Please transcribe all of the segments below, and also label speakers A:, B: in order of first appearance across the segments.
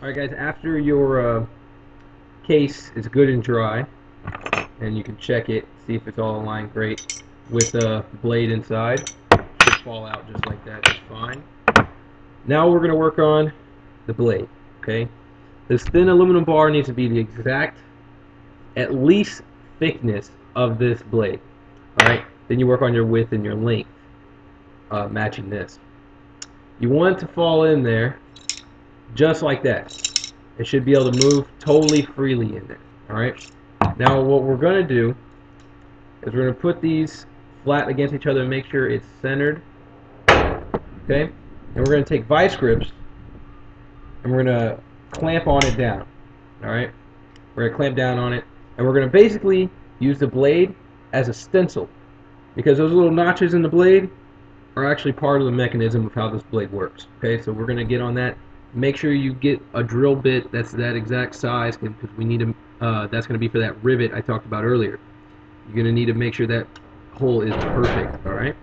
A: Alright guys, after your case is good and dry, and you can check it, see if it's all aligned great with the blade inside, should fall out just like that, just fine. Now we're going to work on the blade, okay? This thin aluminum bar needs to be the exact, at least, thickness of this blade, alright? Then you work on your width and your length, matching this. You want it to fall in there just like that. It should be able to move totally freely in there. Alright? Now what we're going to do is we're going to put these flat against each other and make sure it's centered. Okay? And we're going to take vice grips and we're going to clamp on it down. Alright? We're going to clamp down on it and we're going to basically use the blade as a stencil, because those little notches in the blade are actually part of the mechanism of how this blade works. Okay? So we're going to get on that. Make sure you get a drill bit that's that exact size, because we need to. That's going to be for that rivet I talked about earlier. You're going to need to make sure that hole is perfect. All right.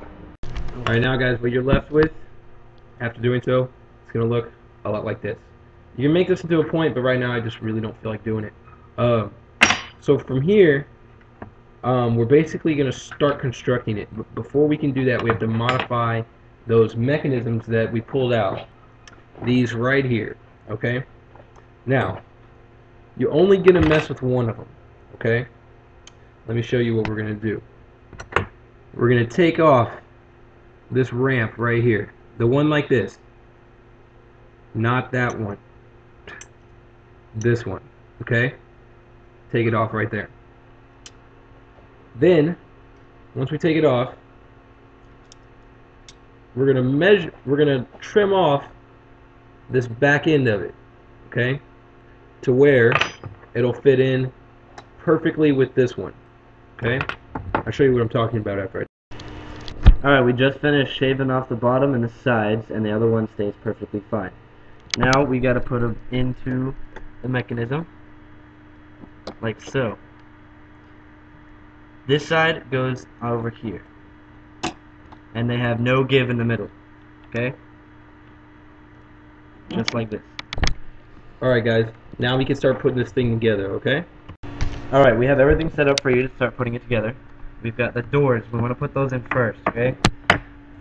A: All right. Now, guys, what you're left with after doing so, it's going to look a lot like this. You can make this into a point, but right now I just really don't feel like doing it. So from here, we're basically going to start constructing it. But before we can do that, we have to modify those mechanisms that we pulled out. These right here, okay? Now, you're only going to mess with one of them, okay? Let me show you what we're going to do. We're going to take off this ramp right here. The one like this. Not that one. This one, okay? Take it off right there. Then, once we take it off, we're going to trim off this back end of it, okay, to where it'll fit in perfectly with this one, okay? I'll show you what I'm talking about after
B: Alright, we just finished shaving off the bottom and the sides, and the other one stays perfectly fine. Now we gotta put them into the mechanism, like so. This side goes over here, and they have no give in the middle, okay? Just like this.
A: Alright guys, now we can start putting this thing together, okay?
B: Alright, we have everything set up for you to start putting it together. We've got the doors, we want to put those in first, okay?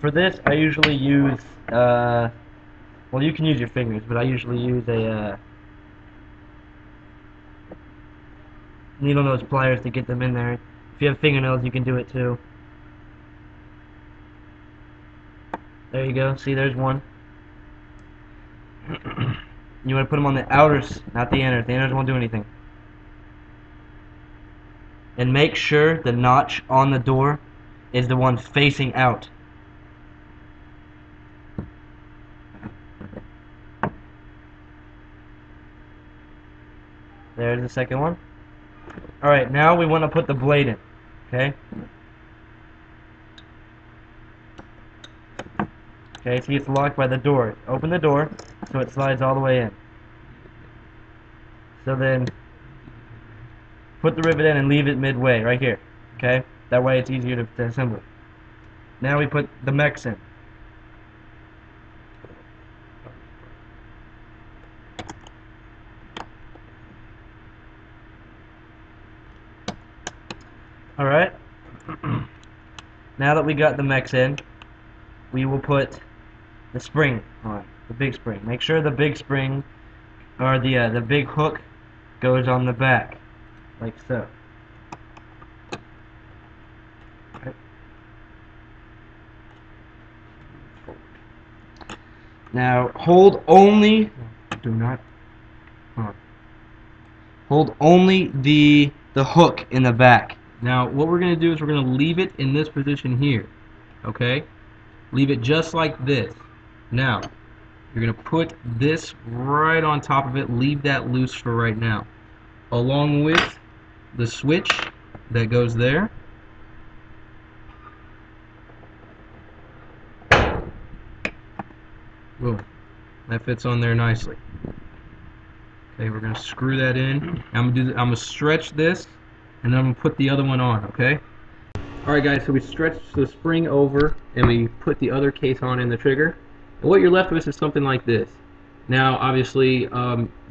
B: For this, I usually use, well, you can use your fingers, but I usually use a, needle nose pliers to get them in there. If you have fingernails, you can do it too. There you go, see, there's one. You want to put them on the outers, not the inners. The inners won't do anything. And make sure the notch on the door is the one facing out. There's the second one. Alright, now we want to put the blade in. Okay? Okay, see, it's locked by the door. Open the door so it slides all the way in. So then, put the rivet in and leave it midway, right here. Okay? That way it's easier to assemble. Now we put the mechs in. Alright? Now that we got the mechs in, we will put the spring on, the big spring. Make sure the big spring, or the big hook, goes on the back, like so. Okay. Now hold only. Do not. Hold only the hook in the back.
A: Now what we're going to do is we're going to leave it in this position here, okay? Leave it just like this. Now, you're going to put this right on top of it. Leave that loose for right now. Along with the switch that goes there. Boom. That fits on there nicely. Okay, we're going to screw that in. I'm going to stretch this, and then I'm going to put the other one on, okay? Alright guys, so we stretched the spring over and we put the other case on in the trigger. And what you're left with is something like this. Now, obviously,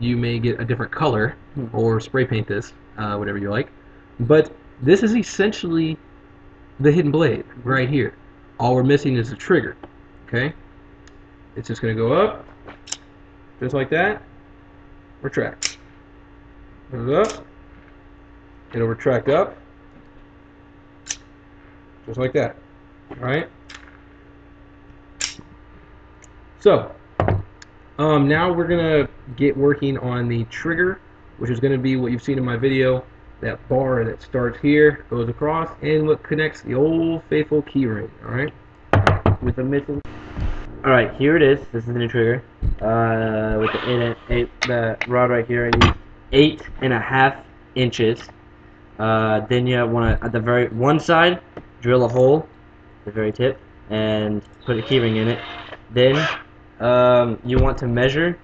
A: you may get a different color or spray paint this, whatever you like. But this is essentially the hidden blade right here. All we're missing is the trigger. Okay? It's just going to go up, just like that. Retract. Goes up. It'll retract up, just like that. Alright? So, now we're going to get working on the trigger, which is going to be what you've seen in my video. That bar that starts here, goes across, and what connects the old faithful key ring. Alright?
B: With the missing. Alright, here it is. This is the new trigger. With the rod right here, I use 8.5 inches. Then you want to, at the very one side, drill a hole, the very tip, and put a keyring in it. Then you want to measure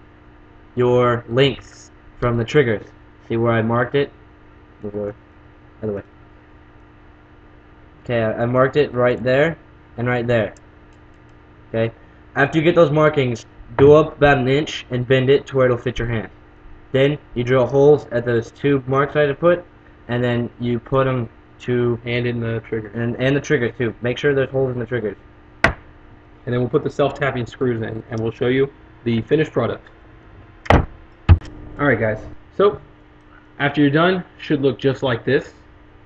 B: your lengths from the triggers. See where I marked it? Other way. Okay, I marked it right there and right there. Okay. After you get those markings, go up about an inch and bend it to where it'll fit your hand. Then you drill holes at those two marks I had put, and then you put them to
A: And in the trigger.
B: and the triggers too. Make sure there's holes in the triggers.
A: And then we'll put the self-tapping screws in, and we'll show you the finished product. Alright guys, so after you're done, should look just like this.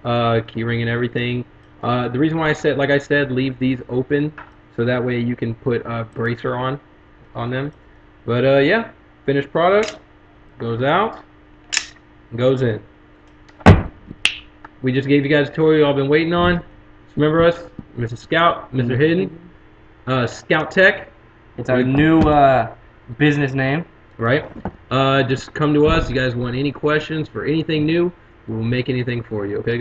A: Keyring and everything. The reason why I said, like I said, leave these open, so that way you can put a bracer on them. But yeah, finished product, goes out, goes in. We just gave you guys a tutorial y'all been waiting on. Just remember us, MrScowt, Mr. Hidden, Scowt-Tech.
B: It's our new business name.
A: Right? Just come to us. You guys want any questions for anything new, we'll make anything for you, okay?